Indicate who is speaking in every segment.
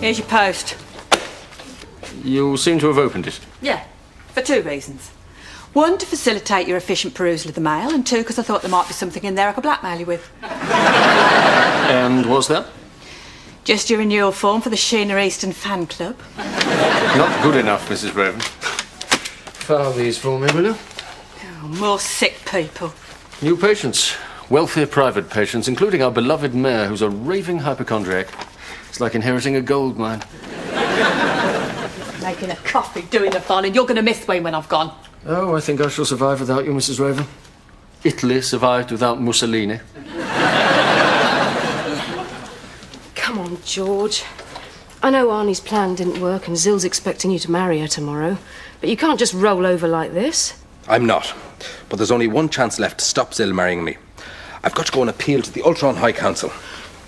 Speaker 1: Here's your post.
Speaker 2: You seem to have opened it.
Speaker 1: Yeah, for two reasons. One, to facilitate your efficient perusal of the mail, and two, because I thought there might be something in there I could blackmail you with.
Speaker 2: And what's that?
Speaker 1: Just your renewal form for the Sheena Easton fan club.
Speaker 2: Not good enough, Mrs. Raven. File these for me, will you?
Speaker 1: Oh, more sick people.
Speaker 2: New patients. Wealthy private patients, including our beloved mayor, who's a raving hypochondriac. It's like inheriting a gold mine.
Speaker 1: Making a coffee, doing a fun, and you're going to miss me when I've gone.
Speaker 2: Oh, I think I shall survive without you, Mrs. Raven. Italy survived without Mussolini.
Speaker 3: Come on, George. I know Arnie's plan didn't work and Zill's expecting you to marry her tomorrow, but you can't just roll over like this.
Speaker 4: I'm not. But there's only one chance left to stop Zill marrying me. I've got to go and appeal to the Ultron High Council.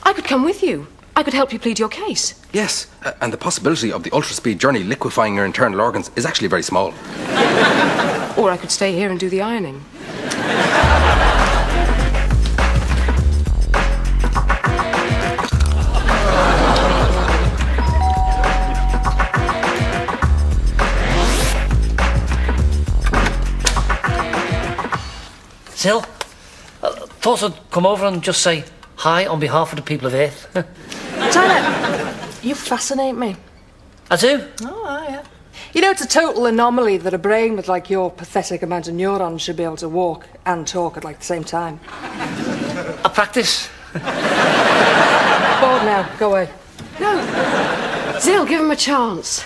Speaker 3: I could come with you. I could help you plead your case.
Speaker 4: Yes, and the possibility of the ultra-speed journey liquefying your internal organs is actually very small.
Speaker 3: Or I could stay here and do the ironing.
Speaker 5: Zill, thought I'd come over and just say hi on behalf of the people of Earth.
Speaker 6: Tyler, you fascinate me.
Speaker 5: I do?
Speaker 6: Oh, yeah. You know, it's a total anomaly that a brain with, like, your pathetic amount of neurons should be able to walk and talk at, like, the same time.
Speaker 5: I practice.
Speaker 6: Bored now. Go away.
Speaker 3: No. Zill, give him a chance.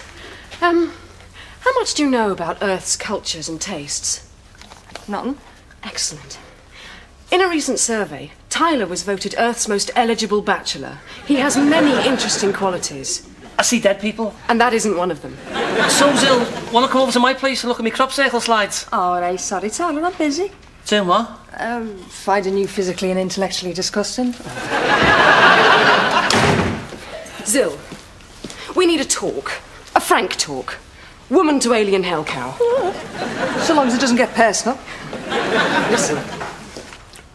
Speaker 3: How much do you know about Earth's cultures and tastes?
Speaker 6: Nothing.
Speaker 3: Excellent. In a recent survey, Tyler was voted Earth's most eligible bachelor. He has many interesting qualities.
Speaker 5: I see dead people.
Speaker 3: And that isn't one of them.
Speaker 5: So, Zill, want to come over to my place and look at me crop circle slides?
Speaker 6: Oh, right, sorry, Tyler, I'm busy.
Speaker 5: Doing what?
Speaker 6: Finding you physically and intellectually disgusting.
Speaker 3: Zill, we need a talk. A frank talk. Woman to alien hell cow.
Speaker 6: So long as it doesn't get personal.
Speaker 3: Listen,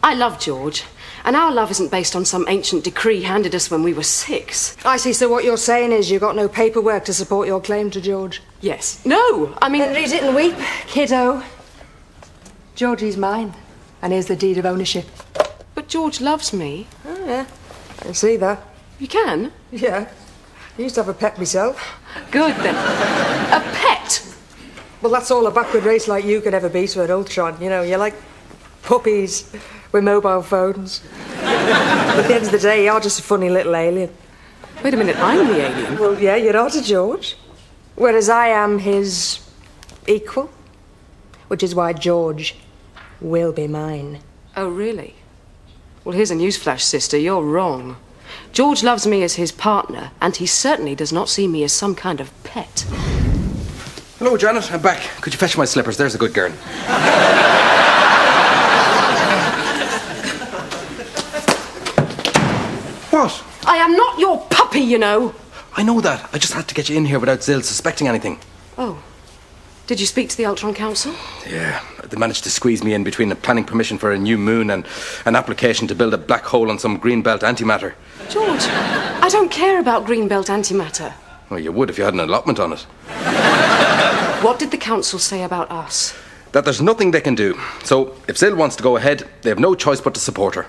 Speaker 3: I love George, and our love isn't based on some ancient decree handed us when we were 6.
Speaker 6: I see, so what you're saying is you've got no paperwork to support your claim to George?
Speaker 3: Yes. No, I mean...
Speaker 6: Then read it and weep, kiddo. Georgie's mine, and here's the deed of ownership.
Speaker 3: But George loves me.
Speaker 6: Oh, yeah, I can see that.
Speaker 3: You can?
Speaker 6: Yeah, I used to have a pet myself.
Speaker 3: Good, then. A pet?
Speaker 6: Well, that's all a backward race like you could ever be to an Ultron. You know, you're like puppies with mobile phones. At the end of the day, you're just a funny little alien.
Speaker 3: Wait a minute, I'm the alien?
Speaker 6: Well, yeah, you're not a George. Whereas I am his equal. Which is why George will be mine.
Speaker 3: Oh, really? Well, here's a newsflash, sister. You're wrong. George loves me as his partner, and he certainly does not see me as some kind of pet.
Speaker 4: Hello, Janet. I'm back. Could you fetch my slippers? There's a good girl. What?
Speaker 3: I am not your puppy, you know.
Speaker 4: I know that. I just had to get you in here without Zill suspecting anything.
Speaker 3: Oh. Did you speak to the Ultron Council?
Speaker 4: Yeah. They managed to squeeze me in between a planning permission for a new moon and an application to build a black hole on some greenbelt antimatter.
Speaker 3: George, I don't care about greenbelt antimatter.
Speaker 4: Well, you would if you had an allotment on it.
Speaker 3: What did the council say about us?
Speaker 4: That there's nothing they can do. So, if Zill wants to go ahead, they have no choice but to support her.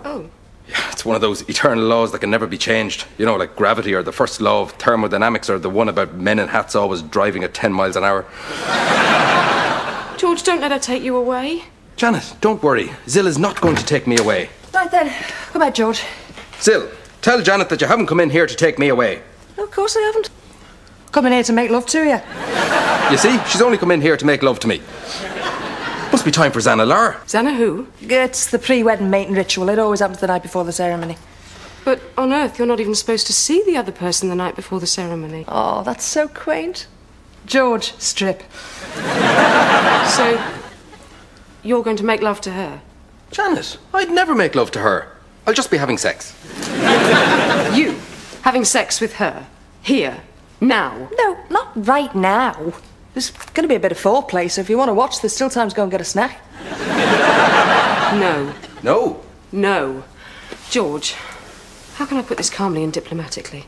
Speaker 3: Oh.
Speaker 4: Yeah, it's one of those eternal laws that can never be changed. You know, like gravity or the first law of thermodynamics or the one about men in hats always driving at 10 miles an hour.
Speaker 3: George, don't let her take you away.
Speaker 4: Janet, don't worry. Zill is not going to take me away.
Speaker 6: Right then. Come on, George.
Speaker 4: Zill, tell Janet that you haven't come in here to take me away.
Speaker 6: No, of course I haven't. Come in here to make love to you.
Speaker 4: You see, she's only come in here to make love to me. Must be time for Xana Lar.
Speaker 3: Xana who?
Speaker 6: It's the pre-wedding mating ritual. It always happens the night before the ceremony.
Speaker 3: But on Earth, you're not even supposed to see the other person the night before the ceremony.
Speaker 6: Oh, that's so quaint. George, strip.
Speaker 3: So, you're going to make love to her?
Speaker 4: Janet, I'd never make love to her. I'll just be having sex.
Speaker 3: You? Having sex with her? Here? Now?
Speaker 6: No, not right now. There's going to be a bit of foreplay, so if you want to watch, there's still time to go and get a snack.
Speaker 3: No.
Speaker 4: No.
Speaker 3: No. George, how can I put this calmly and diplomatically?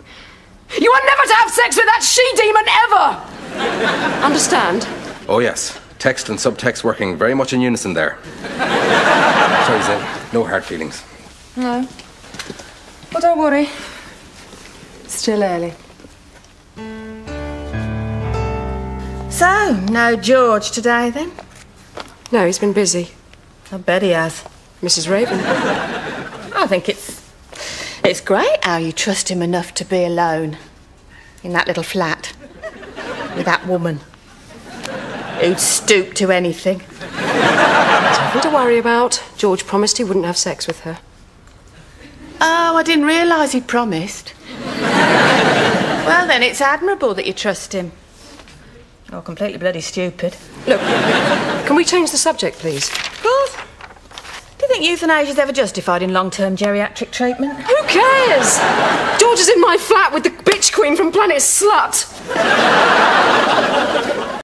Speaker 3: You are never to have sex with that she-demon ever! Understand?
Speaker 4: Oh, yes. Text and subtext working very much in unison there. Sorry, Zin. No hard feelings.
Speaker 6: No. Well, don't worry. Still early.
Speaker 1: So, no George today, then?
Speaker 3: No, he's been busy.
Speaker 1: I bet he has.
Speaker 3: Mrs. Raven.
Speaker 1: I think it's great how you trust him enough to be alone in that little flat with that woman who'd stoop to anything.
Speaker 3: Nothing to worry about. George promised he wouldn't have sex with her.
Speaker 1: Oh, I didn't realise he'd promised. Well, then, it's admirable that you trust him. Oh, completely bloody stupid.
Speaker 3: Look, can we change the subject, please?
Speaker 1: Of course. Do you think euthanasia's ever justified in long-term geriatric treatment?
Speaker 3: Who cares? George is in my flat with the bitch queen from Planet Slut.